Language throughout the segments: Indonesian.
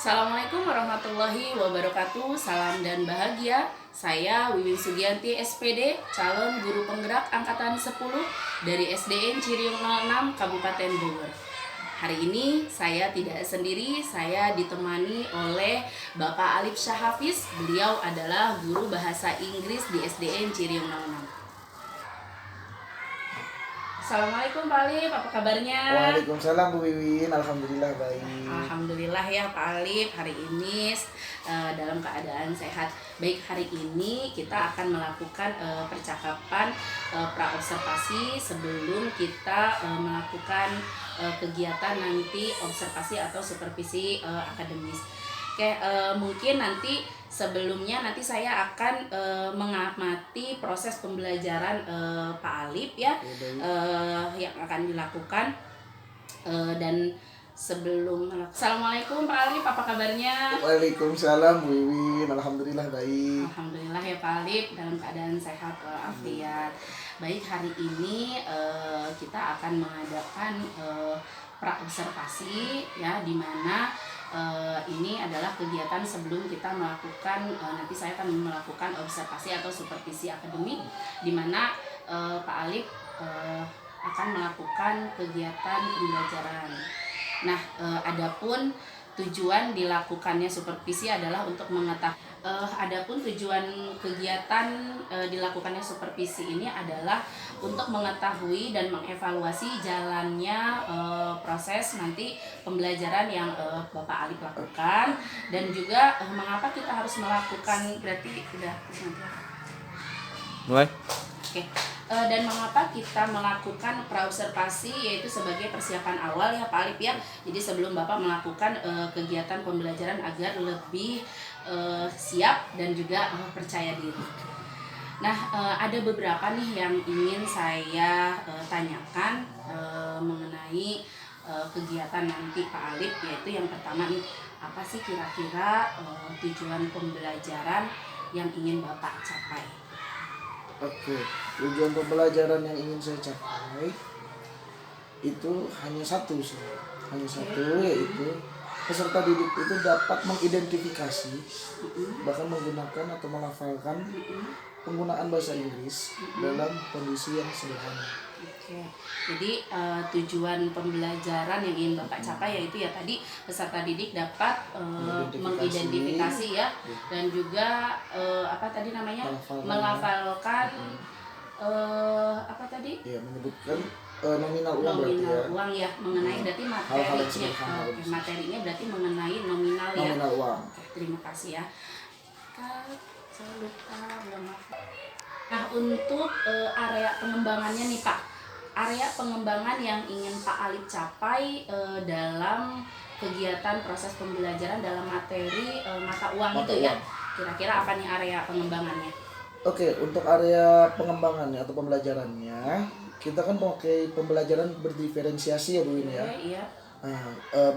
Assalamualaikum warahmatullahi wabarakatuh. Salam dan bahagia. Saya Wiwin Sugianti SPD, calon guru penggerak angkatan 10 dari SDN Ciriung 06 Kabupaten Bogor. Hari ini saya tidak sendiri, saya ditemani oleh Bapak Alif Syahhafiz. Beliau adalah guru bahasa Inggris di SDN Ciriung 06. Assalamualaikum Pak Alif, apa kabarnya? Waalaikumsalam Bu Wiwin, alhamdulillah baik. Alhamdulillah ya Pak Alif, hari ini dalam keadaan sehat. Baik, hari ini kita akan melakukan percakapan pra-observasi sebelum kita melakukan kegiatan nanti observasi atau supervisi akademis. Oke, mungkin nanti sebelumnya nanti saya akan mengamati proses pembelajaran Pak Alif ya, yang akan dilakukan dan sebelum Assalamualaikum Pak Alif, apa kabarnya? Waalaikumsalam Bu Wiwin, alhamdulillah baik. Alhamdulillah ya Pak Alif, dalam keadaan sehat walafiat. Baik, hari ini kita akan mengadakan pra-observasi ya, di mana ini adalah kegiatan sebelum kita melakukan nanti saya akan melakukan observasi atau supervisi akademik, di mana Pak Alif akan melakukan kegiatan pembelajaran. Nah, adapun tujuan dilakukannya supervisi adalah untuk mengetahui. Adapun tujuan kegiatan dilakukannya supervisi ini adalah untuk mengetahui dan mengevaluasi jalannya proses nanti pembelajaran yang Bapak Alif lakukan, dan juga mengapa kita harus melakukan, berarti udah Mulai. Oke. Dan mengapa kita melakukan pra-observasi, yaitu sebagai persiapan awal ya Pak Alif ya. Jadi sebelum Bapak melakukan kegiatan pembelajaran agar lebih siap dan juga percaya diri. Nah, ada beberapa nih yang ingin saya tanyakan mengenai kegiatan nanti Pak Alif, yaitu yang pertama nih, apa sih kira-kira tujuan pembelajaran yang ingin Bapak capai? Oke, tujuan pembelajaran yang ingin saya capai itu hanya satu sih. Yaitu peserta didik itu dapat mengidentifikasi, bahkan menggunakan atau melafalkan penggunaan bahasa Inggris dalam kondisi yang sederhana. Oke, jadi tujuan pembelajaran yang ingin Bapak capai yaitu ya tadi peserta didik dapat mengidentifikasi ya, dan juga apa tadi namanya, melafalkan apa tadi? Ya, menyebutkan nominal uang ya, mengenai berarti materinya. Materinya berarti mengenai nominal ya. Nominal uang. Oke, terima kasih ya. Saya lupa belum. Nah, untuk area pengembangannya nih Pak, area pengembangan yang ingin Pak Alif capai dalam kegiatan proses pembelajaran dalam materi mata uang itu ya, kira-kira apa nih area pengembangannya? Oke, untuk area pengembangannya atau pembelajarannya, kita kan pakai pembelajaran berdiferensiasi ya Bu ini ya. Iya. Nah,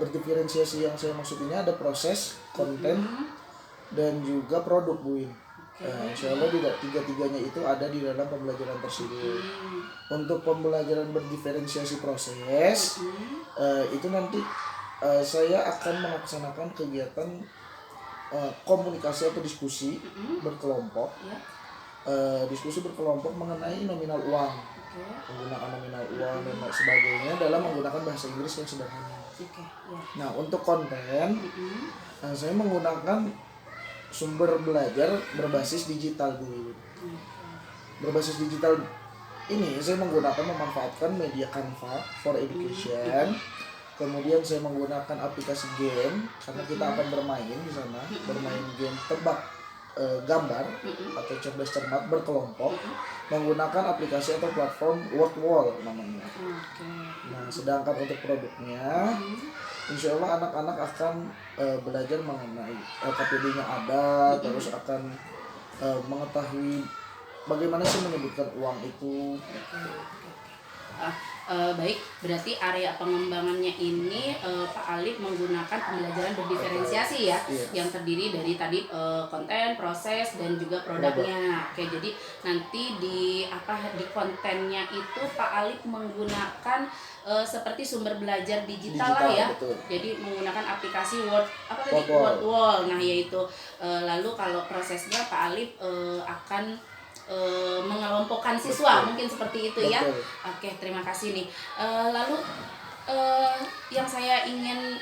berdiferensiasi yang saya maksud ini ada proses, konten, dan juga produk Bu ini. Insya Allah tiga-tiganya itu ada di dalam pembelajaran tersebut. Untuk pembelajaran berdiferensiasi proses, itu nanti saya akan melaksanakan kegiatan komunikasi atau diskusi berkelompok. Diskusi berkelompok mengenai nominal uang, menggunakan nominal uang dan sebagainya dalam menggunakan bahasa Inggris yang sederhana. Nah, untuk konten, saya menggunakan sumber belajar berbasis digital Bu. Berbasis digital ini saya memanfaatkan media Canva for Education. Kemudian saya menggunakan aplikasi game karena kita akan bermain di sana, bermain game tebak gambar atau cerdas cermat berkelompok menggunakan aplikasi atau platform Wordwall namanya. Nah, sedangkan untuk produknya, insya Allah anak-anak akan belajar mengenai LKPD-nya ada, terus akan mengetahui bagaimana sih menyebutkan uang itu. Baik, berarti area pengembangannya ini Pak Alif menggunakan pembelajaran berdiferensiasi ya, Iya. yang terdiri dari tadi konten, proses dan juga produknya. Oke, jadi nanti di kontennya itu Pak Alif menggunakan seperti sumber belajar digital lah ya. Betul. Jadi menggunakan aplikasi Word Wordwall. Wordwall. Nah, yaitu lalu kalau prosesnya Pak Alif akan mengelompokkan siswa, Betul. mungkin seperti itu ya. Betul. Oke, terima kasih nih. Lalu yang saya ingin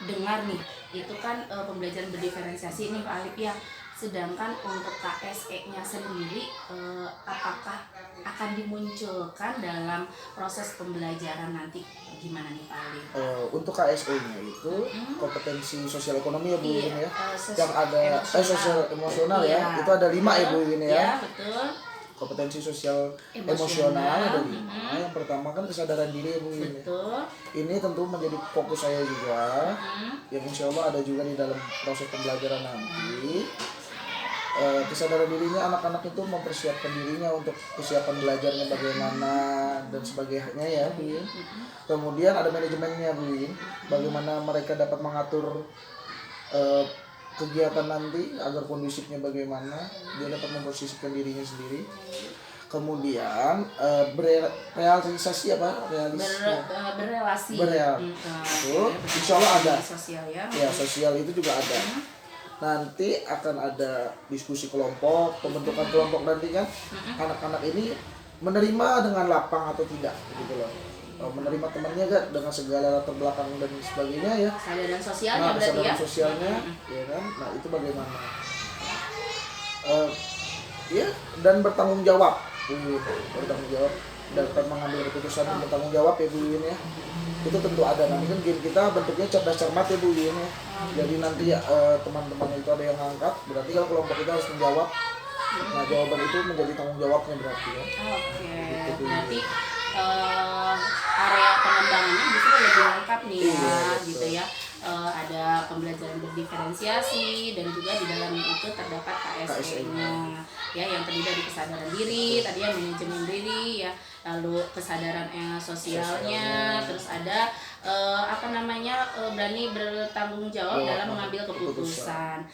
dengar nih, itu kan pembelajaran berdiferensiasi nih Pak Alif ya. Sedangkan untuk KSE-nya sendiri, apakah akan dimunculkan dalam proses pembelajaran nanti? Gimana nih Pak Alif? Untuk KSE-nya itu kompetensi sosial ekonomi ya Bu Iwin ya. Yang ada emosional. sosial emosional Iya. ya. Itu ada 5 ya Bu Iwin ya. Iya, betul. Kompetensi sosial Emosional. emosional ada 5. Yang pertama kan kesadaran diri ya Bu Iwin. Betul. Ini tentu menjadi fokus saya juga. Yang insya Allah ada juga di dalam proses pembelajaran nanti. Kesadaran dirinya anak-anak itu mempersiapkan dirinya untuk kesiapan belajarnya bagaimana dan sebagainya ya Bu Win. Kemudian ada manajemennya Bu Win, bagaimana mereka dapat mengatur kegiatan nanti agar kondusifnya bagaimana, dia dapat memposisikan dirinya sendiri. Kemudian realisasi apa? Berrelasi. Itu insya Allah ada. Sosial ya. Ya, sosial itu juga ada. Nanti akan ada diskusi kelompok, pembentukan kelompok nanti kan anak-anak ini menerima dengan lapang atau tidak gitu loh. Menerima temannya gak dengan segala latar belakang dan sebagainya ya. Kesadaran sosialnya Nah, berarti ya. kesadaran sosialnya ya kan. Nah, itu bagaimana? Ya, dan bertanggung jawab. Bertanggung jawab dapat mengambil keputusan dan bertanggung jawab ya Bu Win ya. Itu tentu ada. Nanti kan game kita bentuknya cerdas cermat ya Bu Win ya. Jadi nanti teman-teman itu ada yang ngangkat, berarti kalau kelompok kita harus menjawab. Nah, jawaban itu menjadi tanggung jawabnya berarti ya. Oke. Gitu, Berarti area pengembangannya justru lebih lengkap nih ya, Iya, gitu ya. Ada pembelajaran berdiferensiasi dan juga di dalam itu terdapat KSE-nya ya, yang terdiri dari kesadaran diri, tadi ya manajemen diri ya, lalu kesadaran sosialnya, terus ada berani bertanggung jawab dalam mengambil keputusan.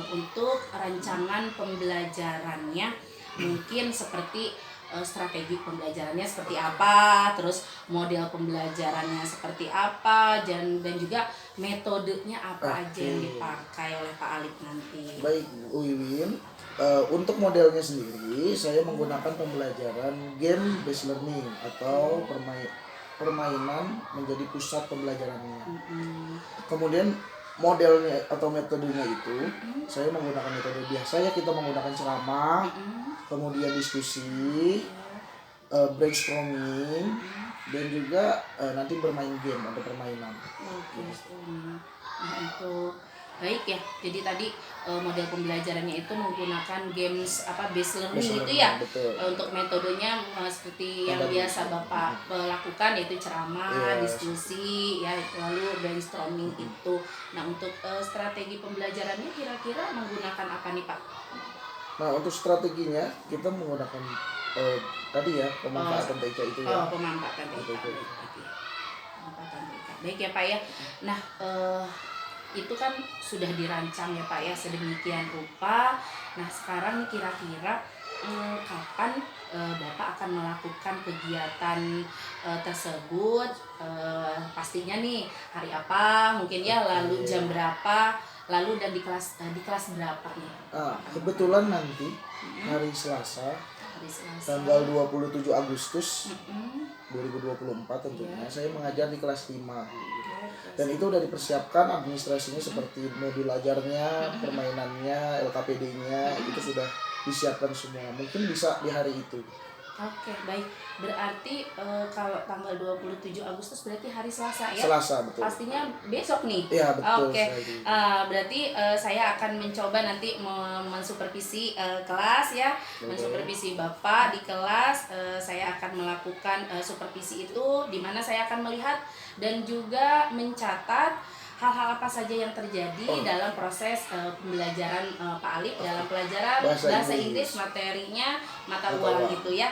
Untuk rancangan pembelajarannya mungkin seperti strategi pembelajarannya seperti apa, terus model pembelajarannya seperti apa, dan juga metodenya apa aja yang dipakai oleh Pak Alif nanti. Baik Bu Iwin, untuk modelnya sendiri saya menggunakan pembelajaran game based learning atau permainan menjadi pusat pembelajarannya. Kemudian modelnya atau metodenya itu saya menggunakan metode biasa ya, kita menggunakan ceramah, kemudian diskusi, brainstorming, dan juga nanti bermain game atau permainan. Untuk baik ya, jadi tadi model pembelajarannya itu menggunakan games based learning itu ya. Untuk metodenya seperti yang biasa Bapak lakukan, yaitu ceramah, diskusi ya, lalu brainstorming itu. Nah, untuk strategi pembelajarannya kira-kira menggunakan apa nih Pak? Nah, untuk strateginya kita menggunakan tadi ya pemanfaatan TK itu ya. Pemanfaatan TK. Baik ya Pak ya. Nah, itu kan sudah dirancang ya Pak ya sedemikian rupa. Nah, sekarang nih kira-kira kapan Bapak akan melakukan kegiatan tersebut? Pastinya nih hari apa mungkin ya, lalu jam berapa, lalu dan di kelas berapa nih? Kebetulan nanti hari Selasa tanggal 27 Agustus 2024 tentunya saya mengajar di kelas 5. Dan itu udah dipersiapkan administrasinya seperti modul ajarnya, permainannya, LKPD-nya, itu sudah disiapkan semua. Mungkin bisa di hari itu. Oke, baik. Berarti kalau tanggal 27 Agustus berarti hari Selasa ya? Selasa, betul. Pastinya besok nih? Iya, betul. Oke. Berarti saya akan mencoba nanti mensupervisi kelas ya. Mensupervisi Bapak di kelas. Saya akan melakukan supervisi itu, di mana saya akan melihat dan juga mencatat hal-hal apa saja yang terjadi dalam proses pembelajaran Pak Alif dalam pelajaran bahasa Inggris, materinya mata uang gitu ya.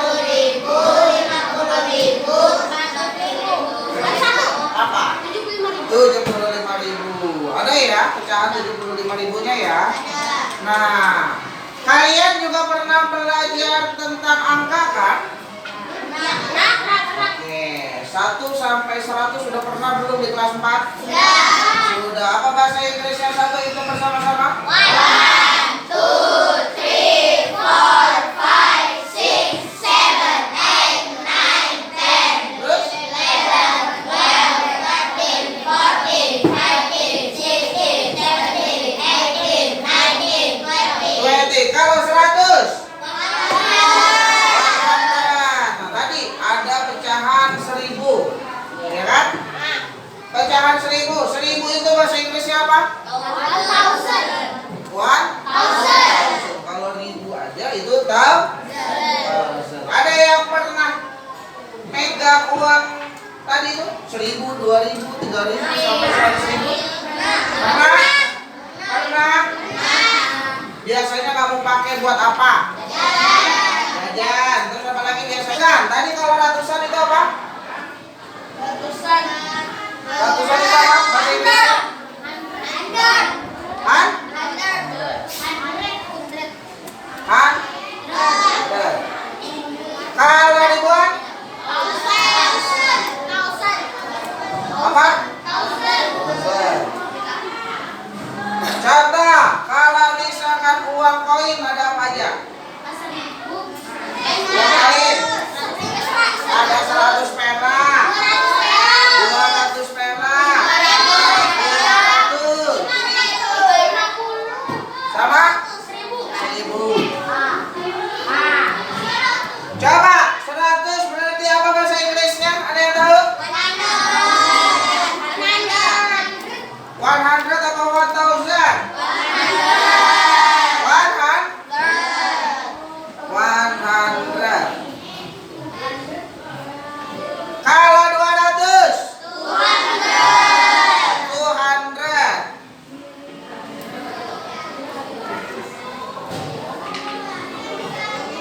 Nah, kalian juga pernah belajar tentang angka kan? Oke, 1 sampai 100 sudah pernah belum di kelas 4? Sudah. Apa bahasa Inggrisnya? Satu itu bersama-sama. 1, 2, 3, 4, 5, 6, 7, 8, 9, 10. Terus? 11, 12, 13, 14, 15, 16, 17, 18, 19, 20. 20. Kalau 100? 100. Nah, tadi ada pecahan 1000. Ya kan? Pecahan 1000. 1000 itu bahasa Inggrisnya apa? 1000. 1000. Kalau 1000 aja itu tahu. Ada yang pernah megang uang tadi itu 1000, 2000, 3000 sampai 100.000? Pernah? Pernah? Biasanya kamu pakai buat apa? Jajan. Terus apa lagi biasanya? Tadi kalau ratusan itu apa? Ratusan itu apa? Bahasa Inggrisnya? Han? Han? Kalau ribuan? Apa? Contoh, kalau misalkan uang koin ada apa aja? Uang koin ada 100 perak, 200 perak, 500, sama 1000. Coba 100 berarti apa bahasa Inggrisnya? Ada yang tahu? 100 atau 1000? 100. Kalau 200? 200.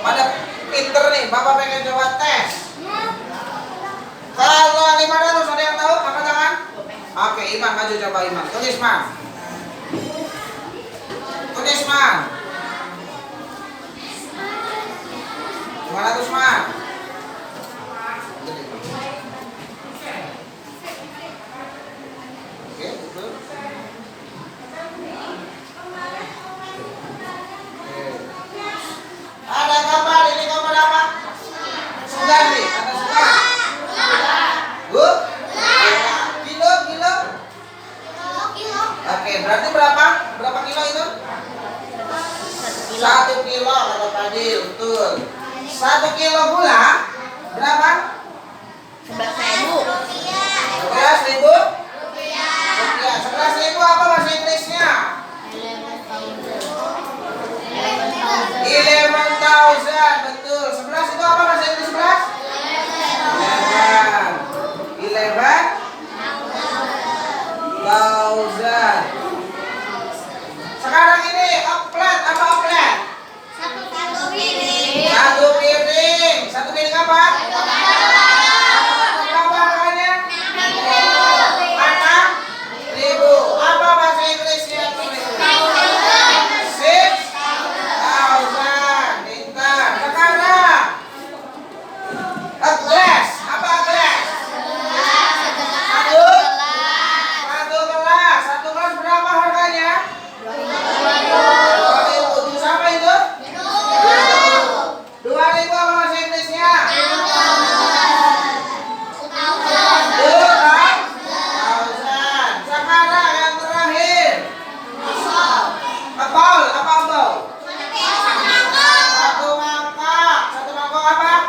Pada pinter nih, Bapak pengen coba tes. Kalau 500 ada yang tahu? Angkat tangan. Oke, Iman maju coba Iman. Tulis Man. Tulis Man. 500 Man. Oke, betul. Ada gambar, ini gambar apa? Sudah nih, ada sudah. Bu? Kilo, kilo. Oke, berarti berapa? Berapa kilo itu? 1 kilo kata Fadil, betul. 1 kilo gula berapa? 11.000. 11.000 rupiah. 11.000 apa bahasa Inggrisnya? 11.000, betul. 11 itu apa bahasa Inggris 11? 11,000. Sekarang ini oplet apa oplet? Satu piring. Satu piring apa? Berapa harganya? 6.000. Apa bahasa Inggrisnya? 6.000. Pintar. Sekarang a glass. Apa a glass? Satu gelas berapa harganya? 2.000. Sama itu? 2.000 apa bahasa Inggrisnya? 2.000. Sekarang yang terakhir. Apel, apa apel? Satu mangkok. Satu mangkok apa?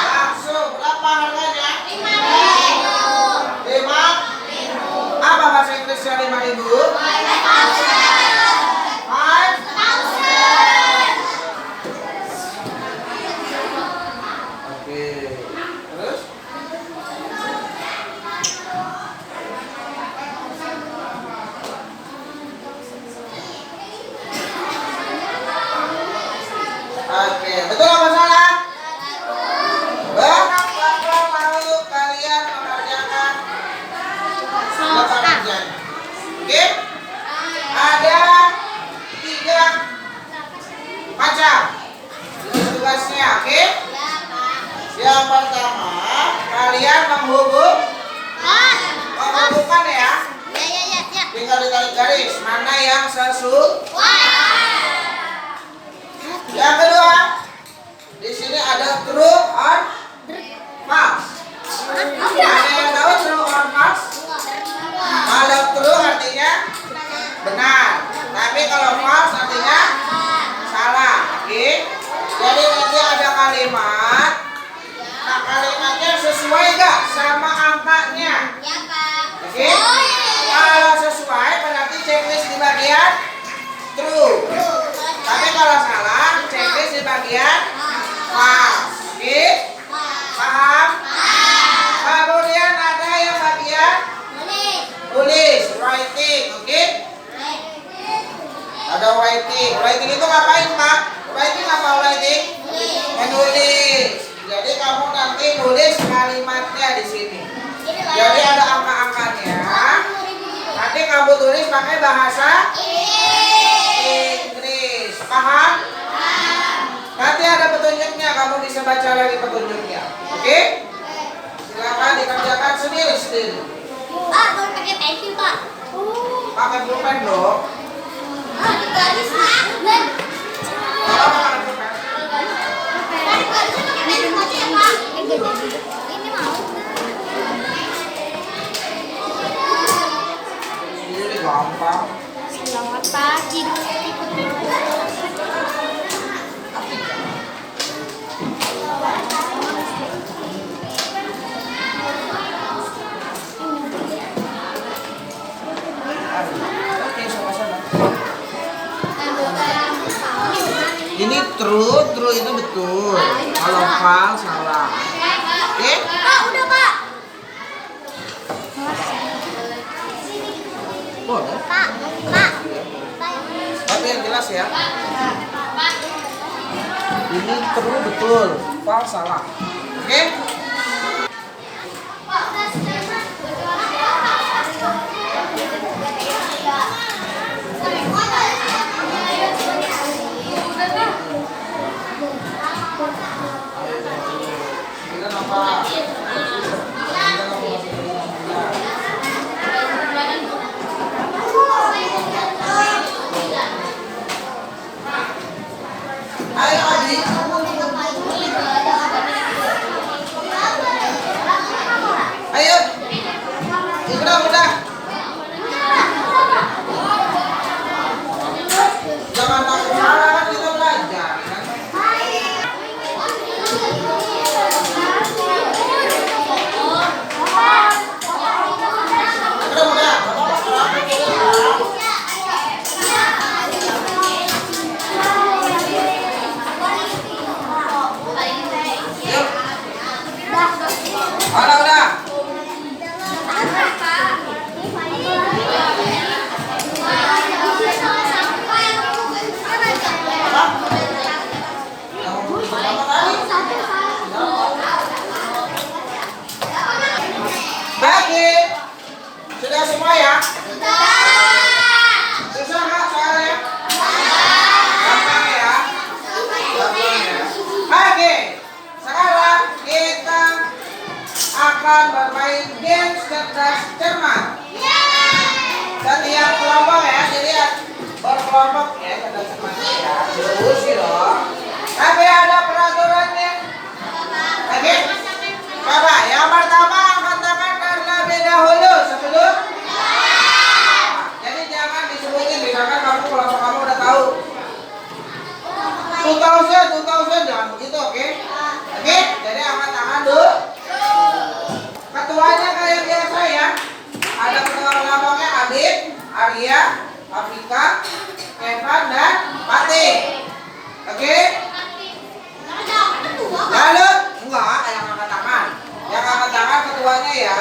Bakso. Berapa harganya? 5. Apa bahasa Inggrisnya 5.000? 5. Oke. Terus? Oke, betul apa salah? Bapak mau kalian mengerjakan berapa kerjaan? Oke? Ada 3 kalian menghubungkan ya. Tinggal ditarik garis mana yang sesuai. Yang kedua, di sini ada true or false. Ada yang tahu true or false? Kalau true artinya benar, tapi kalau false artinya salah. Oke? Jadi nanti ada kalimat. Nah, kalimatnya sesuai gak sama angkanya? Oke? Kalau sesuai berarti checklist di bagian true. Tapi kalau salah, checklist di bagian false. Oke? Paham? Kemudian ada yang bagian tulis, writing. Oke? Ada writing. Writing itu ngapain, Pak? Writing apa writing? Menulis. Jadi kamu nanti nulis kalimatnya di sini. Jadi ada angka-angkanya. Nanti kamu tulis pakai bahasa Inggris. Paham? Nanti ada petunjuknya, kamu bisa baca lagi petunjuknya. Oke? Silakan dikerjakan sendiri-sendiri. Pak, mau pakai pensil, Pak. Pakai pulpen dong. Di garis, Pak. Kalau pakai pulpen. Garisnya pakai pensil aja ya, Pak. Ini mau. Ini gampang. Selamat pagi. Oke, sama-sama. Ini true itu betul. Kalau false salah. Oke? Pak, udah, Pak. Boleh. Pak. Tapi yang jelas ya. Ini true betul, false salah. Oke? Kita nampak. Ayo adik. Ayo. Udah. Jangan takut salah, kan kita belajar. Udah. Udah. Oke. Sudah semua ya? Susah nggak soalnya? Gampang ya? Oke. Sekarang kita akan bermain games cerdas cermat. Setiap kelompok ya, jadi berkelompok ya cerdas cermat ya. Diskusi dong. Tapi ada peraturannya. Oke? Coba yang pertama angkat tangan terlebih dahulu sebelum. Jadi jangan disebutin, misalkan kamu kelompok kamu udah tahu. 2000 jangan begitu, oke? Oke? Jadi angkat tangan dulu. Ketuanya kayak biasa ya. Ada ketua kelompoknya Adit, Arya, Afrika, Evan dan Pati. Oke? Lalu enggak yang angkat tangan. Yang angkat tangan ketuanya ya.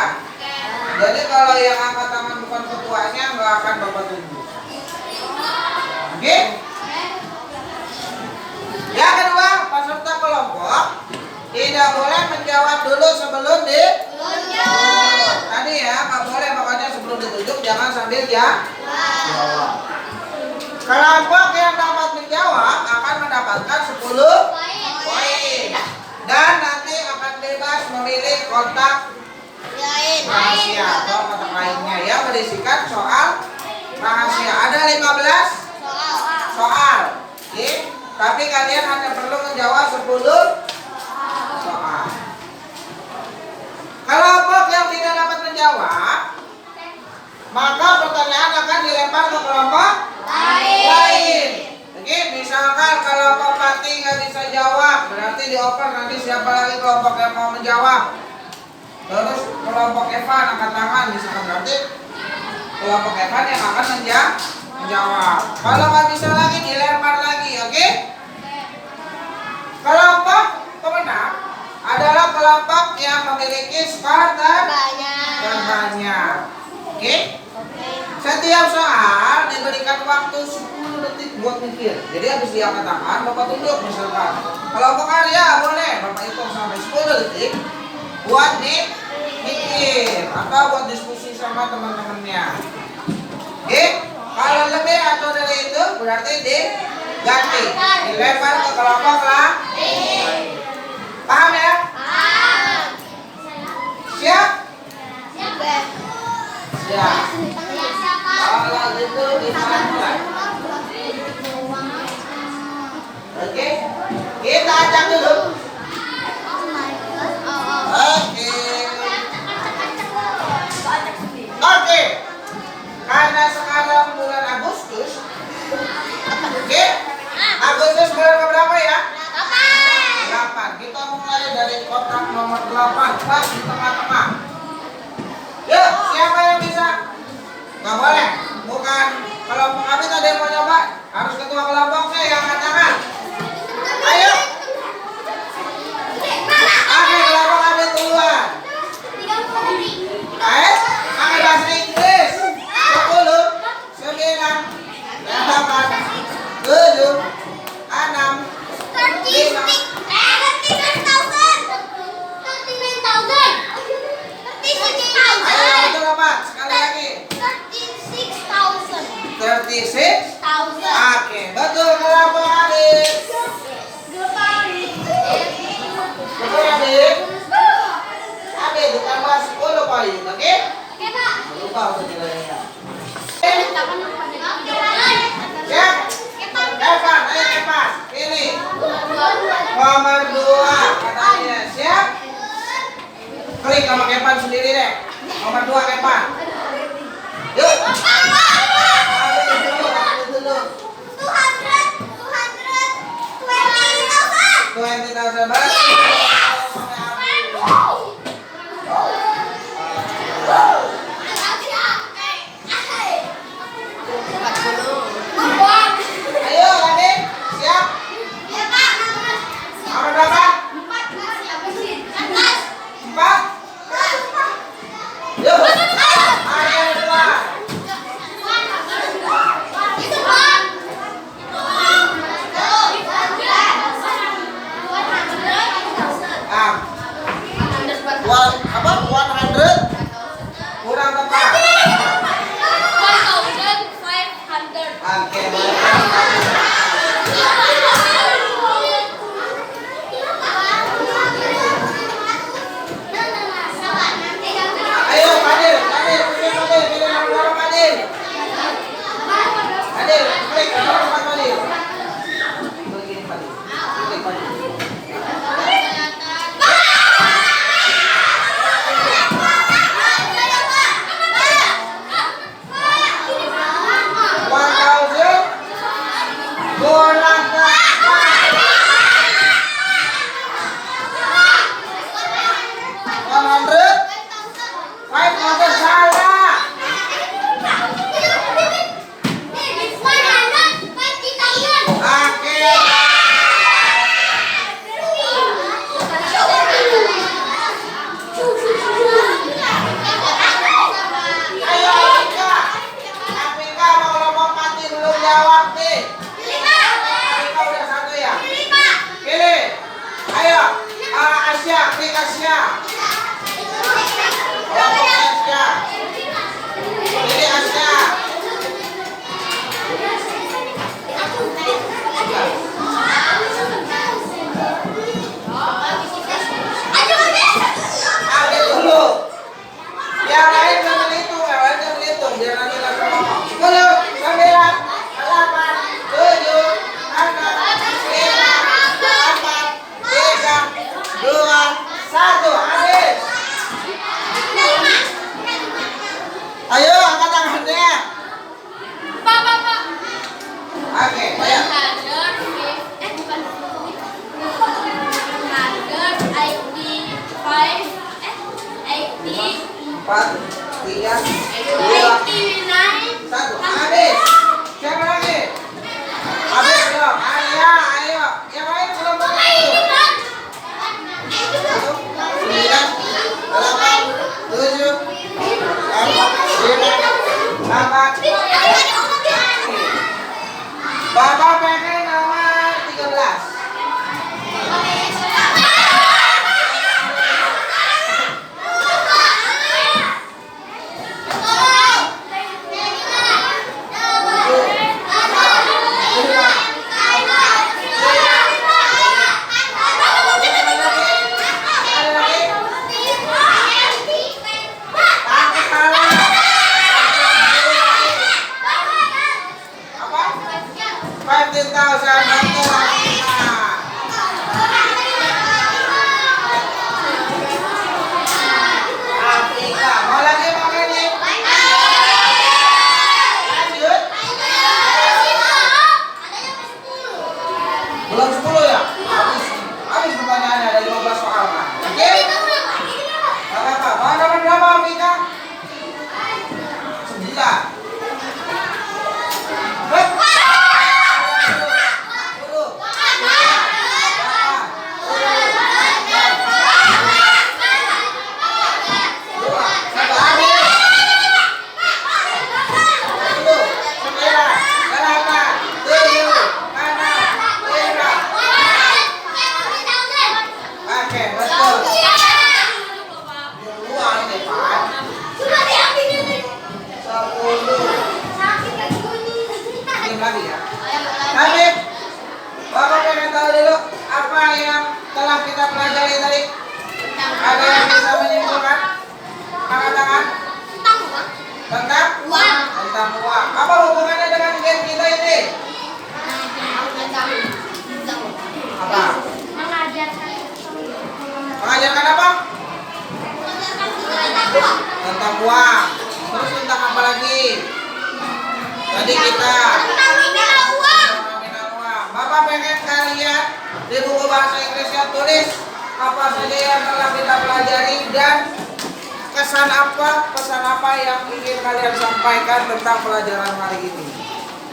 Jadi kalau yang angkat tangan bukan ketuanya enggak akan Bapak tunggu. Oke? Yang kedua, peserta kelompok tidak boleh menjawab dulu sebelum ditunjuk. Tadi ya, nggak boleh, makanya sebelum ditunjuk jangan sambil jawab. Kelompok yang dapat menjawab akan mendapatkan 10 poin dan nanti akan bebas memilih kotak rahasia atau kotak lainnya yang berisikan soal rahasia. Ada 15 soal. Oke. Tapi kalian hanya perlu menjawab 10 soal. Kelompok yang tidak dapat menjawab, maka pertanyaan akan dilempar ke kelompok lain. Oke, misalkan kelompok Pati nggak bisa jawab, berarti dioper nanti siapa lagi kelompok yang mau menjawab. Terus kelompok Evan angkat tangan, misalkan berarti kelompok Evan yang akan menjawab. Kalau nggak bisa lagi dilempar lagi, oke? Kelompok pemenang adalah kelompok yang memiliki skor terbanyak. Oke? Setiap soal diberikan waktu 10 detik buat mikir. Jadi habis diangkat tangan, Bapak tunjuk misalkan. Kelompok Arya boleh Bapak hitung sampai 10 detik buat mikir atau buat diskusi sama teman-temannya. Oke? Kalau lebih atau dari itu berarti diganti, dilempar ke kelompok lain. Paham ya? Siap? Siap. Kalau gitu kita mulai. Oke? Kita acak dulu. Oke. Karena sekarang bulan Agustus. Oke? Agustus bulan berapa ya? 8. Kita mulai dari kotak nomor 8 pas di tengah-tengah. Yuk, siapa yang bisa? Nggak boleh. Bukan kelompok kami tadi yang mau nyoba. Harus ketua kelompoknya yang angkat tangan. Ayo. Oke, kelompok kami duluan. Ayo, pakai bahasa Inggris. 10, 9, 8, 7, 6, 5. Ayo, betul apa? Sekali lagi. 36. Oke, betul kelompok Adit. Betul Adit. Adit ditambah 10 poin, oke? Lupa untuk nilainya. Siap? Evan, ayo Evan, pilih. Nomor 2 katanya, siap? Klik nomor Evan sendiri deh. Nomor 2 Evan. Yuk. Dulu. 20,000 baht. Ayo, Adit, siap? Nomor berapa? 4. Yuk. Ayo keluar. Apa? 100 kurang tepat. Oke, ayo Fadil, pilih nomor berapa Fadil? Fadil, klik nomor 4 Fadil. Begini Fadil. Klik Fadil. Salah. 4, 3, 2, 1. Habis. Siapa lagi? Habis belum? Ayo. Yang lain belum begitu. 9, 8, 7, 6, 8. Bapak pengen nomor 13. Belum 10 ya? Habis pertanyaannya, ada 15 soal kan? Oke? Gak apa-apa. Mau nomor berapa Mika? 9. Hep. 10 lagi ya. Tapi Bapak pengen tahu dulu apa yang telah kita pelajari tadi. Ada yang bisa menyimpulkan? Angkat tangan. Tentang uang. Tentang uang. Apa hubungannya dengan game kita ini? Apa? Mengajarkan apa? Tentang uang. Terus tentang apa lagi? Tadi kita nominal uang. Bapak pengen kalian di buku bahasa Inggrisnya tulis apa saja yang telah kita pelajari dan kesan apa, pesan apa yang ingin kalian sampaikan tentang pelajaran hari ini.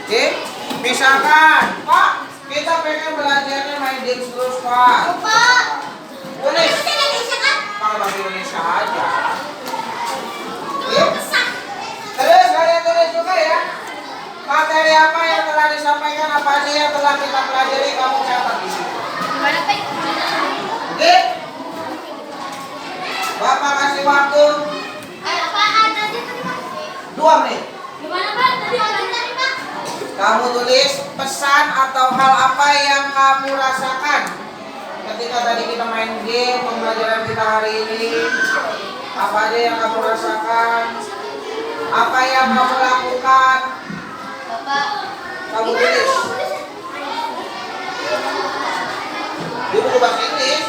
Oke? Misalkan, Pak, kita pengen belajarnya main games terus, Pak. Tulis. Kalau bahasa Indonesia aja. Oke? Terus kalian tulis juga ya. Materi apa yang telah disampaikan, apa aja yang telah kita pelajari, kamu catat di sini. Oke? Bapak kasih waktu 2 menit. Kamu tulis pesan atau hal apa yang kamu rasakan ketika tadi kita main game, pembelajaran kita hari ini. Apa aja yang kamu rasakan, apa yang kamu lakukan, kamu tulis di buku bahasa Inggris.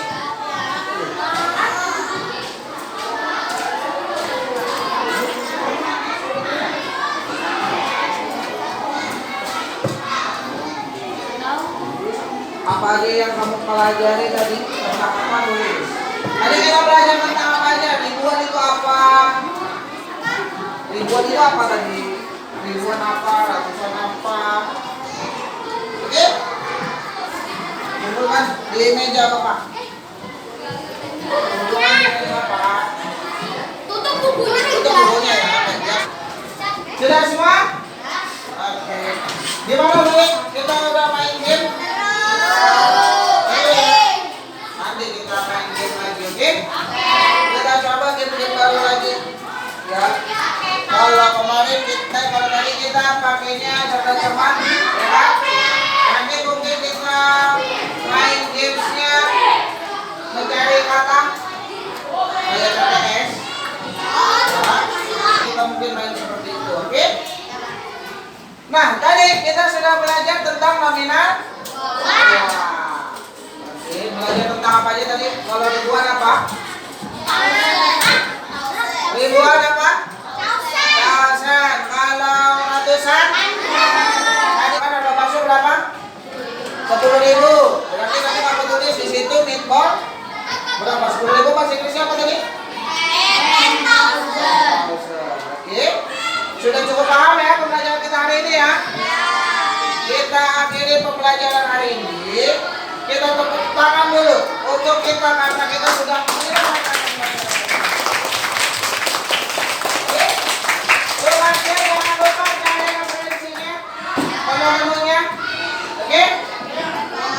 Apa aja yang kamu pelajari tadi tentang apa tulis. Tadi kita belajar tentang apa aja? Ribuan itu apa? Ribuan itu apa tadi? Ribuan apa? Ratusan apa? Oke? Kumpulkan di meja Bapak. Kumpulkan di meja Bapak. Tutup bukunya Ya. Sudah semua? Oke. Gimana nih? Kita udah main game? Nanti kita main game lagi, oke? Kita coba game-game baru lagi. Ya. Kalau tadi kita pakainya cerdas cermat, ya kan? Nanti mungkin kita main gamesnya mencari kata kayak TTS. Kita mungkin main seperti itu, oke? Nah, tadi kita sudah belajar tentang nominal. Oke, belajar tentang apa aja tadi? Kalau ribuan apa? Ribuan apa? Ratusan. Kalau ratusan? Tadi kan ada bakso berapa? 10.000. Berarti nanti kamu tulis di situ meatball berapa? 10.000 bahasa Inggrisnya apa tadi? 10,000. mengakhiri pembelajaran hari ini, kita tepuk tangan dulu untuk kita karena kita sudah menyelesaikan pembelajaran. Oke, Tugasnya jangan lupa cari referensinya, menu-menunya. Oke,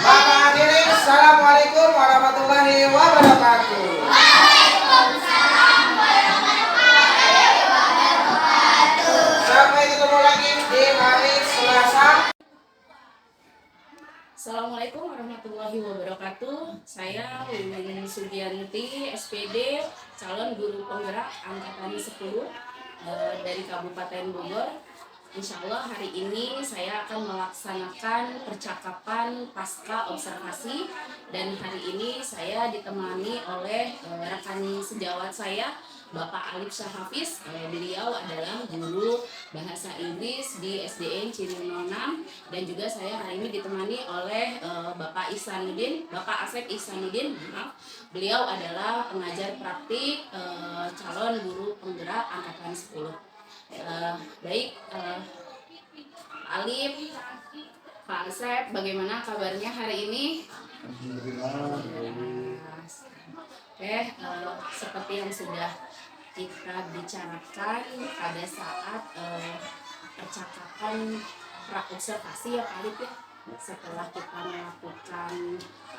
Bapak akhiri. Assalamualaikum warahmatullahi wabarakatuh. Sampai ketemu lagi di hari Selasa. Assalamualaikum warahmatullahi wabarakatuh. Saya Wiwin Sugianti, SPD, calon guru penggerak angkatan 10 dari Kabupaten Bogor. Insya Allah hari ini saya akan melaksanakan percakapan pasca observasi, dan hari ini saya ditemani oleh rekan sejawat saya, Bapak Alif Syahhafiz. Beliau adalah guru bahasa Inggris di SDN Ciriwung 06, dan juga saya hari ini ditemani oleh Bapak Asep Ihsanuddin. Beliau adalah pengajar praktik calon guru penggerak angkatan 10. Baik, Alif, Pak Asep, bagaimana kabarnya hari ini? Alhamdulillah. Oke, seperti yang sudah kita bicarakan pada saat percakapan pra-observasi ya Pak Alif ya. Setelah kita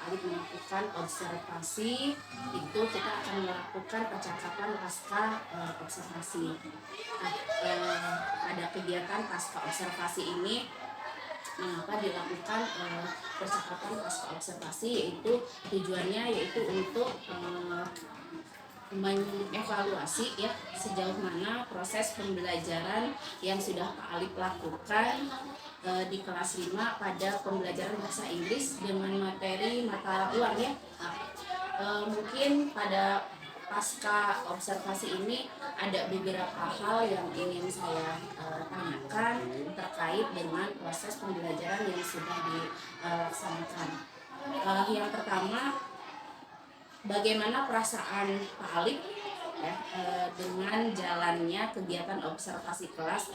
melakukan observasi, itu kita akan melakukan percakapan pasca observasi. Nah, pada kegiatan pasca observasi ini, mengapa dilakukan percakapan pasca observasi, yaitu tujuannya yaitu untuk mengevaluasi ya sejauh mana proses pembelajaran yang sudah Pak Alif lakukan di kelas 5 pada pembelajaran bahasa Inggris dengan materi mata uang ya. Mungkin pada pasca observasi ini ada beberapa hal yang ingin saya tanyakan terkait dengan proses pembelajaran yang sudah dilaksanakan. Yang pertama, bagaimana perasaan Pak Alif ya, dengan jalannya kegiatan observasi kelas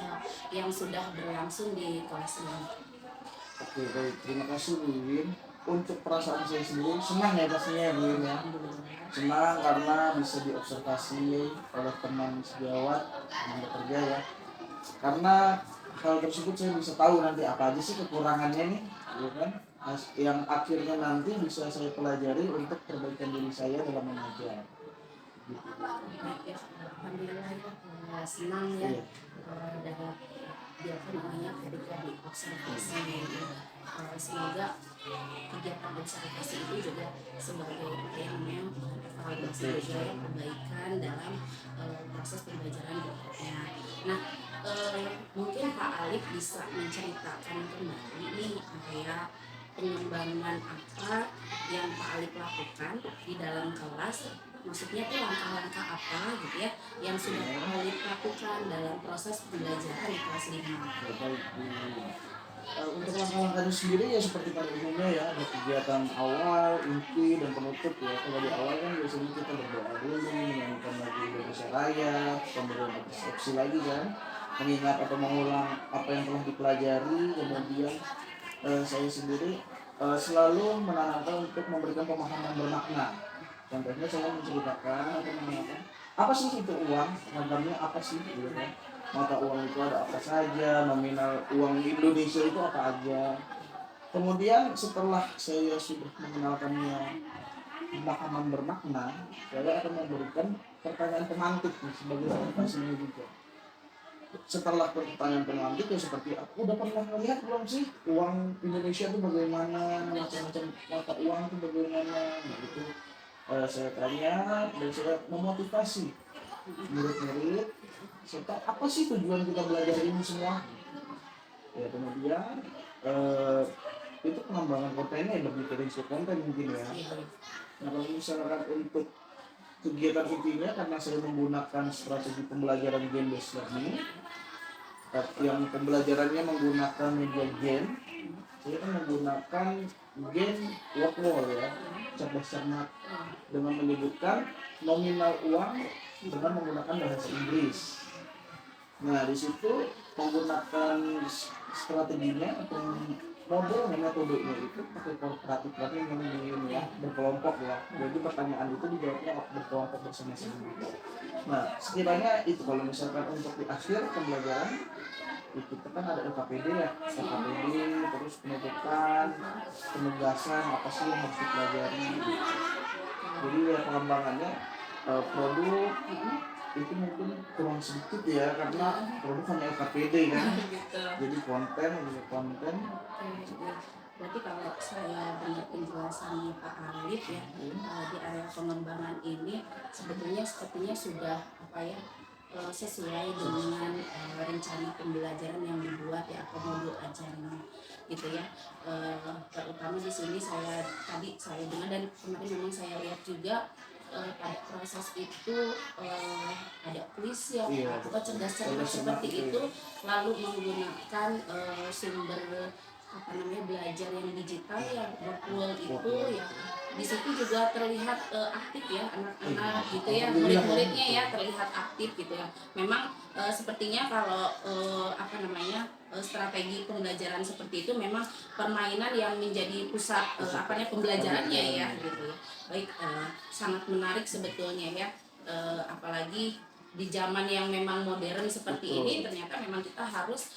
yang sudah berlangsung di kelas ini? Oke, baik. Terima kasih Bu Wiwin. Untuk perasaan saya sendiri senang ya pastinya ya Bu Wiwin ya. Senang karena bisa diobservasi oleh teman sejawat yang bekerja ya. Karena hal tersebut saya bisa tahu nanti apa aja sih kekurangannya nih, ya kan? Yang akhirnya nanti bisa saya pelajari untuk perbaikan diri saya dalam mengajar. Alhamdulillah ya, senang ya dapat kegiatan banyak ketika diobservasi. Semoga kegiatan observasi itu juga sebagai evaluasi juga ya, perbaikan dalam proses pembelajaran berikutnya. Nah, mungkin Pak Alif bisa menceritakan kembali nih kayak pengembangan apa yang Pak Alif lakukan di dalam kelas, maksudnya tuh langkah-langkah apa gitu ya yang sudah Pak Alif lakukan dalam proses pembelajaran di kelas 5. Untuk langkah-langkahnya sendiri ya seperti pada umumnya ya, ada kegiatan awal, inti, dan penutup ya. Kalau di awal kan biasanya kita berdoa dulu, menyanyikan lagu Indonesia Raya, kemudian persepsi lagi kan, mengingat atau mengulang apa yang telah dipelajari. Kemudian saya sendiri selalu menanamkan untuk memberikan pemahaman bermakna. Contohnya saya menceritakan atau menanyakan apa sih itu uang, magamnya apa sih gitu kan. Mata uang itu ada apa saja, nominal uang Indonesia itu apa aja. Kemudian setelah saya sudah mengenalkannya pemahaman bermakna, saya akan memberikan pertanyaan pemantik nih, sebagai motivasinya juga. Setelah pertanyaan pemantik ya seperti aku udah pernah melihat belum sih uang Indonesia itu bagaimana, macam-macam mata uang itu bagaimana, gitu. Saya tanya dan saya memotivasi murid-murid serta apa sih tujuan kita belajar ini semua. Ya kemudian itu pengembangan kontennya lebih dari konten mungkin ya. Nah kalau misalkan untuk kegiatan intinya, karena saya menggunakan strategi pembelajaran game based learning yang pembelajarannya menggunakan media game, saya kan menggunakan game word wall ya, cerdas cermat, dengan menyebutkan nominal uang dengan menggunakan bahasa Inggris. Nah di situ menggunakan strateginya atau modelnya metodenya itu pakai kooperatif learning yang ya berkelompok ya. Jadi pertanyaan itu dijawabnya berkelompok bersama-sama. Nah sekiranya itu kalau misalkan untuk di akhir pembelajaran itu kita kan ada LKPD ya, LKPD terus penutupan, penugasan apa sih yang harus dipelajari. Jadi ya pengembangannya produk itu mungkin kurang sedikit ya karena produk hanya LKPD kan. Gitu. Jadi konten. Oke. Berarti kalau saya dengar penjelasannya Pak Arif ya, di area pengembangan ini sebetulnya sepertinya sudah apa ya, sesuai dengan rencana pembelajaran yang dibuat ya, atau modul ajarnya gitu ya. Terutama di sini saya dengar dan kemarin memang saya lihat juga pada proses itu ada kuis ya, atau cerdas-cerdas seperti itu, lalu menggunakan sumber belajar yang digital ya, virtual itu ya. Di situ juga terlihat aktif ya anak-anak gitu ya, murid-muridnya ya terlihat aktif gitu ya. Memang sepertinya kalau strategi pembelajaran seperti itu memang permainan yang menjadi pusat pembelajarannya ya gitu ya. Baik, sangat menarik sebetulnya ya, apalagi di zaman yang memang modern seperti ini ternyata memang kita harus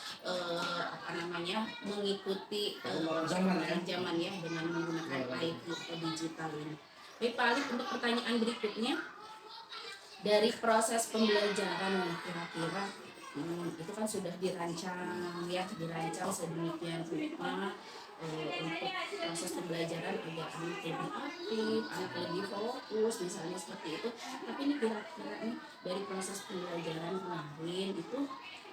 mengikuti zaman ya dengan menggunakan IT atau digital ini. Baik Pak Alif, untuk pertanyaan berikutnya, dari proses pembelajaran kira-kira itu kan sudah dirancang sedemikian rupa untuk proses pembelajaran agar anak lebih aktif, anak lebih fokus misalnya seperti itu. Tapi ini kira-kira nih dari proses pembelajaran kemarin itu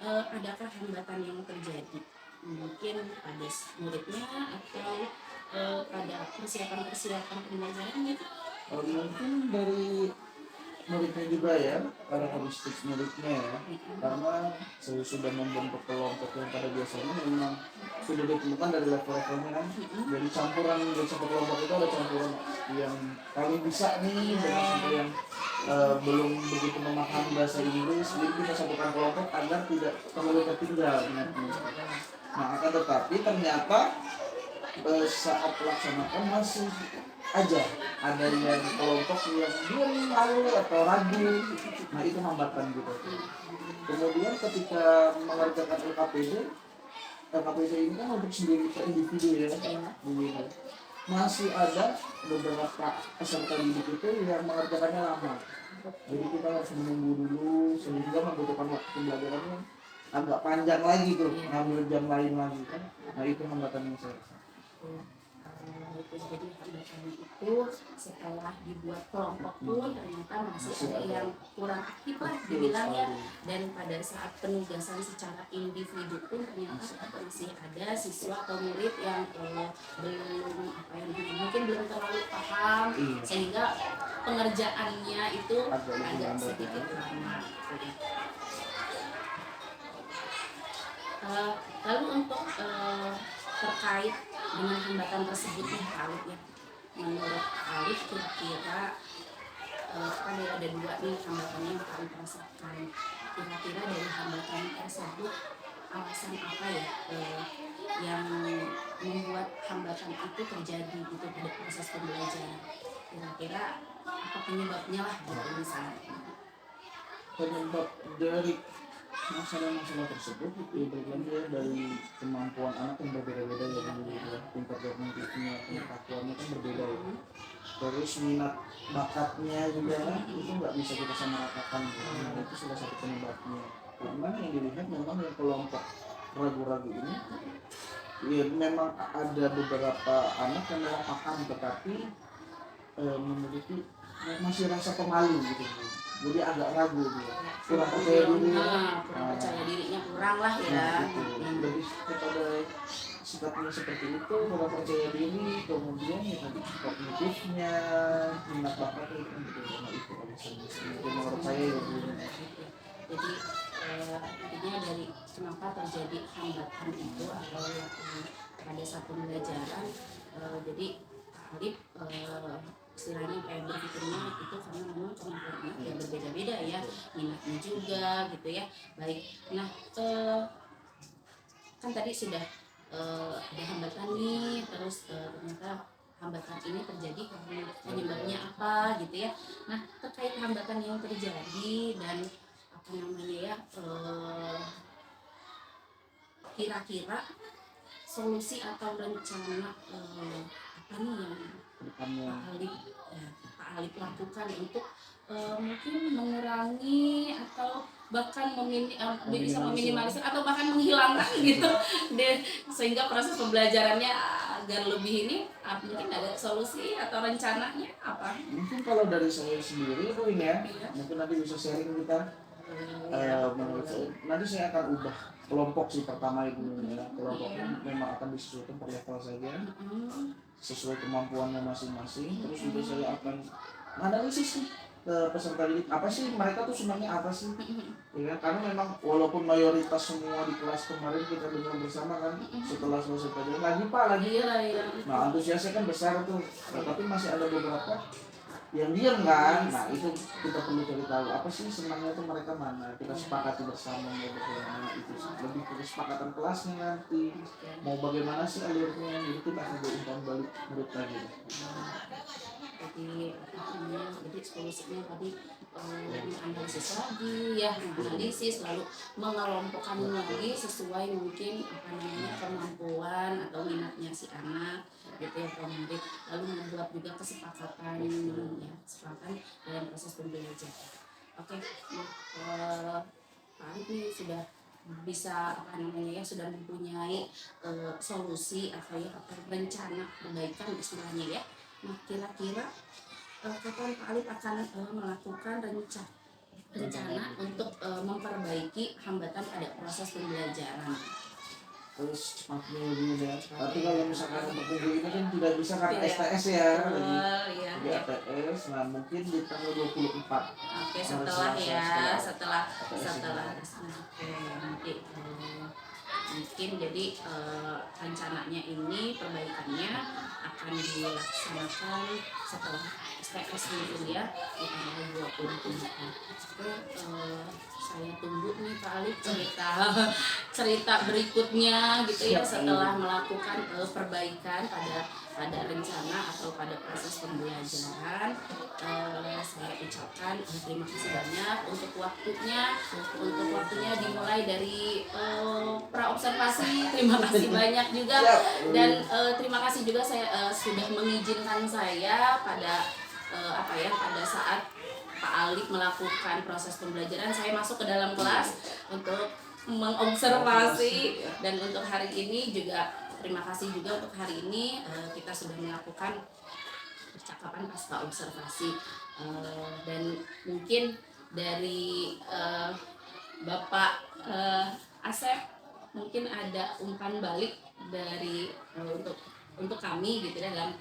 adakah hambatan yang terjadi? Mungkin pada muridnya atau pada persiapan pembelajarannya? Mungkin dari muridnya juga ya, karakteristik muridnya ya, karena saya sudah membentuk kelompok yang pada biasanya memang sudah ditemukan dari level-levelnya kan. Jadi campuran dari satu kelompok itu ada campuran yang paling bisa nih dengan sampai yang belum begitu memahami bahasa Inggris. Jadi kita satukan kelompok agar tidak terlalu tertinggal ingatnya. Nah akan tetapi ternyata saat pelaksanakan masih aja ada yang kelompok yang belum malu atau ragu. Nah itu hambatan gitu. Kemudian ketika mengerjakan LKPD ini kan untuk sendiri per individu ya, begini. Masih ada beberapa peserta didik itu yang mengerjakannya lama. Jadi kita harus menunggu dulu sehingga membutuhkan waktu pembelajarannya agak panjang lagi tuh, ngambil jam lain lagi kan. Nah itu hambatan yang saya rasa. Jadi hambatan itu setelah dibuat kelompok pun ternyata masih ada yang kurang aktif lah dibilangnya, dan pada saat penugasan secara individu pun ternyata masih ada siswa atau murid yang mungkin belum terlalu paham sehingga pengerjaannya itu agak sedikit lama. Lalu untuk terkait dengan hambatan tersebut nih Pak Alif ya, menurut Alif kira-kira ada dua nih hambatannya yang Pak Alif rasakan. Kira-kira dari hambatan tersebut alasan apa ya yang membuat hambatan itu terjadi gitu pada proses pembelajaran? Kira-kira apa penyebabnya lah gitu misalnya? Penyebab dari masalah-masalah tersebut itu bergantung dari kemampuan anak yang berbeda-beda ya, tingkat kognitifnya, pengetahuannya kan berbeda ya. Terus minat bakatnya juga itu nggak bisa kita samaratakan. Nah, itu salah satu penyebabnya. Karena yang dilihat memang yang kelompok ragu-ragu ini, ya memang ada beberapa anak yang memang paham tetapi memiliki masih rasa pemalu gitu. Jadi agak ragu gitu. Kurang percaya diri. Kurang percaya dirinya kurang lah ya. Jadi kepada sikapnya seperti itu, kurang percaya diri, kemudian ya tadi kognitifnya, minat bakatnya itu betul-betul itu alasannya. Itu menurut saya ya Bu. Jadi intinya dari kenapa terjadi hambatan itu atau pada saat pembelajaran, jadi Alif istilahnya kayak berpikirnya itu karena memang kemampuan anak yang berbeda-beda ya, minatnya juga gitu ya. Baik, nah kan tadi sudah ada hambatan nih, terus ternyata hambatan ini terjadi karena penyebabnya apa gitu ya. Nah, terkait hambatan yang terjadi dan apa namanya ya, kira-kira solusi atau rencana apa nih yang Kedepannya. Pak Alif lakukan untuk mungkin mengurangi atau bahkan bisa meminimalisir atau bahkan menghilangkan gitu deh, sehingga proses pembelajarannya agar lebih ini mungkin ada solusi atau rencananya apa? Mungkin kalau dari saya sendiri Bu ini ya, Iya. mungkin nanti bisa sharing kita. Menurut saya, nanti saya akan ubah kelompok sih pertama Ibu ya. Kelompoknya memang akan disesuaikan per level saja, sesuai kemampuannya masing-masing. Terus juga saya akan menganalisis nih peserta didik apa sih, mereka tuh senangnya apa sih, ya kan? Karena memang walaupun mayoritas semua di kelas kemarin kita dengar bersama kan, setelah selesai pelajaran lagi Pak lagi, Iya. nah antusiasnya kan besar tuh, nah, tapi masih ada beberapa yang diam kan. Nah itu kita perlu cari tahu apa sih senangnya tuh mereka mana, kita sepakati bersama mau bagaimana, itu sih. Lebih ke kesepakatan kelasnya nanti mau bagaimana sih alurnya, jadi kita akan umpan balik murid lagi. Jadi apa namanya, jadi solusinya tadi menganalisis lagi ya, menganalisis lalu mengelompokkan lagi sesuai mungkin apa namanya kemampuan atau minatnya si anak gitu ya Pak murid, lalu membuat juga kesepakatan ya, kesepakatan dalam proses pembelajaran. Oke, nah, Pak Arif nih sudah bisa apa namanya ya, sudah mempunyai solusi atau ya atau rencana perbaikan istilahnya ya. Nah, kira-kira kapan Pak Alif akan melakukan rencana untuk memperbaiki hambatan pada proses pembelajaran? Terus cepatnya gitu ya. Tapi kalau misalkan untuk minggu ini kan tidak bisa karena STS ya, Iya. di ATS. Nah mungkin di tanggal 24. Oke, setelah oke, nanti mungkin jadi rencananya ini perbaikannya akan dilaksanakan setelah STS mungkin ya di tanggal 24. Oke, saya tunggu nih Pak Alif cerita berikutnya gitu ya setelah melakukan perbaikan pada rencana atau pada proses pembelajaran. Saya ucapkan terima kasih banyak untuk waktunya dimulai dari praobservasi. Terima kasih banyak juga dan terima kasih juga saya sudah mengizinkan saya pada pada saat Pak Alif melakukan proses pembelajaran, saya masuk ke dalam kelas untuk mengobservasi. Dan untuk hari ini juga terima kasih juga untuk hari ini kita sudah melakukan percakapan pasca observasi. Dan mungkin dari Bapak Asep mungkin ada umpan balik dari untuk kami gitu ya dalam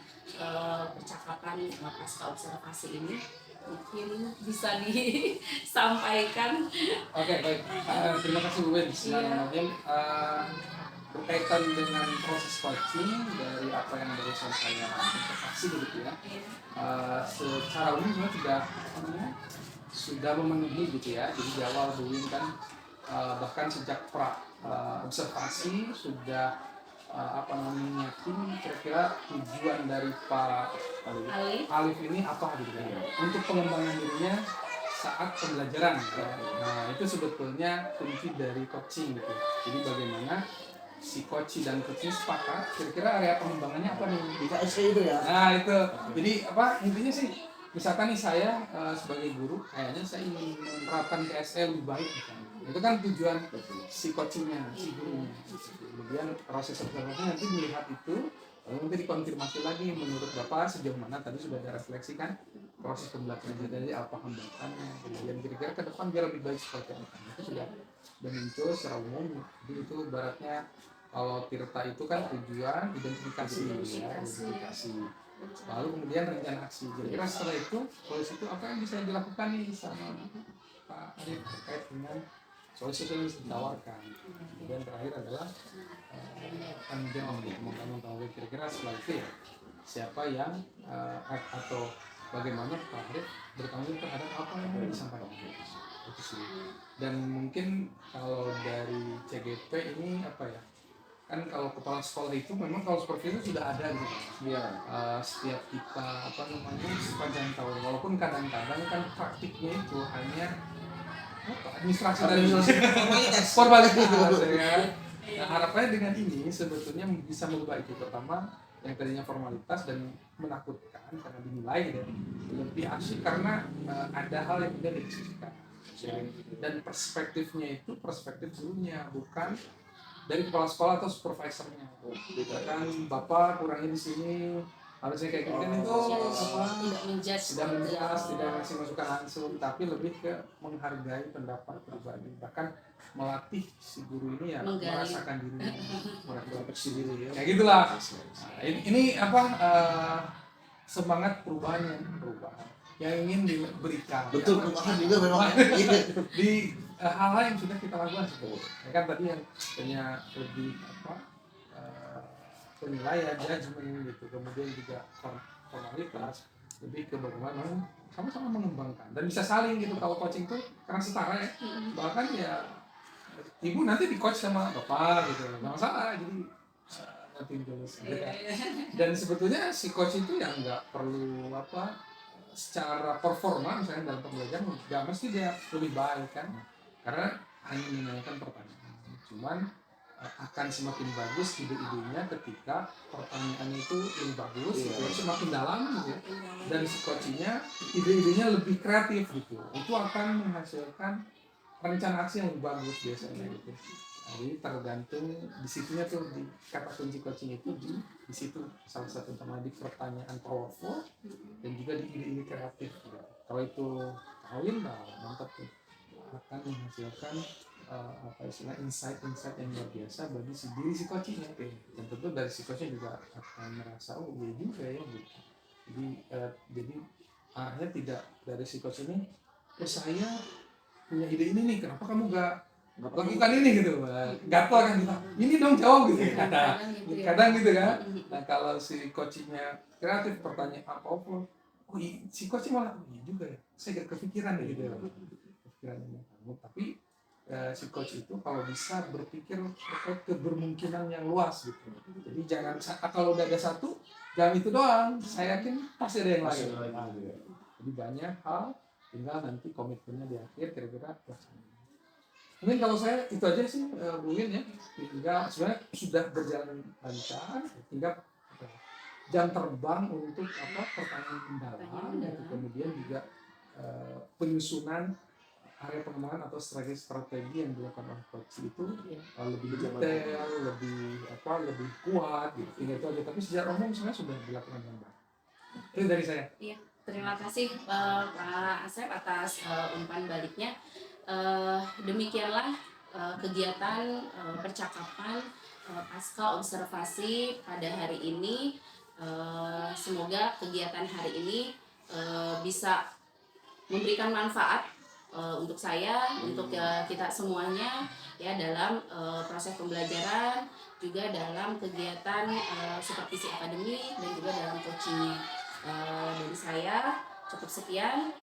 percakapan pasca observasi ini, mungkin bisa disampaikan. Oke, baik. Terima kasih Bu Win. Mungkin berkaitan dengan proses coaching dari apa yang barusan saya observasi begitu ya. Secara umum sebenarnya sudah memenuhi gitu ya. Jadi di awal Bu Win kan bahkan sejak observasi sudah kira-kira tujuan dari Pak Alif ini apa gitu ya, untuk pengembangan dirinya saat pembelajaran. Nah itu sebetulnya kunci dari coaching gitu. Jadi bagaimana si coach dan coaching sepakat kira-kira area pengembangannya apa nih Di KSE itu ya. nah itu jadi intinya sih, misalkan nih saya sebagai guru kayaknya saya ingin menerapkan KSE lebih baik misalnya. Itu kan tujuan si coachingnya, si gurunya. Kemudian proses observasi nanti melihat itu, lalu nanti dikonfirmasi lagi menurut Bapak sejauh mana tadi sudah ada refleksi kan proses pembelajaran jadi apa hambatannya, kemudian kira-kira ke depan biar lebih baik seperti apa. Itu sudah muncul secara umum. Jadi itu ibaratnya kalau Tirta itu kan tujuan identifikasi. Lalu kemudian rencana aksi. Kira-kira setelah itu, polisi itu apa yang bisa dilakukan nih sama Pak Arif terkait dengan solusi yang ditawarkan. Kemudian terakhir adalah kemudian membangun tanggung kira-kira setelah itu ya siapa yang atau bagaimana Pak Arif bertanggung terhadap apa yang disampaikan. Itu sih. Dan mungkin kalau dari CGP ini apa ya? kan kalau kepala sekolah itu memang kalau supervisi itu sudah ada gitu. Iya. Setiap kita apa namanya sepanjang tahun, walaupun kadang-kadang kan praktiknya itu hanya apa, administrasi formalitas ya kan. Nah, harapannya dengan ini sebetulnya bisa merubah itu, pertama yang tadinya formalitas dan menakutkan karena dinilai dan lebih asyik karena ada hal yang tidak didiskusikan. Dan perspektifnya itu perspektif gurunya, bukan dari kepala sekolah atau supervisornya. Kan bapak kurangnya di sini, harusnya kayak gini kan itu apa? Tidak menjudge, Tidak ngasih masukan langsung, tapi lebih ke menghargai pendapat pribadi, bahkan melatih si guru ini ya Menggali. merasakan dirinya, Refleksi diri ya. kayak gitulah. Nah, ini apa semangat perubahan yang ingin diberikan. Betul, Ya, perubahan juga memang iya. di hal-hal yang sudah kita lakukan sebelumnya. Ya kan tadi yang punya lebih apa penilaian, judgement gitu, kemudian juga formalitas, lebih ke bagaimana sama-sama mengembangkan dan bisa saling gitu. Kalau coaching tuh karena setara ya, bahkan ya ibu nanti di coach sama bapak gitu, nggak masalah, jadi nanti jelas gitu. Dan sebetulnya si coach itu yang nggak perlu apa secara performa misalnya dalam pembelajaran nggak mesti dia lebih baik kan, karena hanya menanyakan pertanyaan, cuman akan semakin bagus ide-idenya ketika pertanyaannya itu lebih bagus, gitu, semakin dalam gitu ya. Dan si coachnya ide-idenya lebih kreatif gitu, itu akan menghasilkan rencana aksi yang lebih bagus biasanya gitu. Jadi tergantung di situnya tuh, di kata kunci coaching itu di situ salah satu sama di pertanyaan powerful dan juga di ide-ide kreatif gitu. Kalau itu kawin lah mantap tuh, akan menghasilkan apa istilah insight yang luar biasa bagi si diri si coachingnya. Dan tentu dari si coachnya juga akan merasa oh iya juga ya gitu. Jadi akhirnya tidak dari si coach ini saya punya ide ini nih, kenapa kamu gak lakukan ini gitu, gatel kan kita, ini dong jawab gitu kadang gitu kan. Nah kalau si coachnya kreatif, pertanyaan apa si coachnya malah iya juga ya, saya gak kepikiran gitu ya, kepikirannya kamu. Tapi si coach itu kalau bisa berpikir terkait kebermungkinan yang luas gitu. Jadi jangan kalau udah ada satu, jangan itu doang, saya yakin pasti ada yang lain. Jadi banyak hal, tinggal nanti komitmennya di akhir kira-kira. Mungkin kalau saya itu aja sih Bu Win ya. Tinggal sebenarnya sudah berjalan lancar, tinggal jam terbang untuk apa pertanyaan mendalam, kemudian juga penyusunan area pengembangan atau strategi yang dilakukan oleh coach itu lebih detail, lebih kuat gitu. Tinggal itu aja, tapi secara umum sebenarnya sudah dilakukan dengan baik. Itu dari saya. Iya, terima kasih Pak Asep atas umpan baliknya. Demikianlah kegiatan percakapan pasca observasi pada hari ini. Semoga kegiatan hari ini bisa memberikan manfaat untuk saya, untuk kita semuanya ya dalam proses pembelajaran, juga dalam kegiatan supervisi akademik dan juga dalam coachingnya. Dari saya cukup sekian.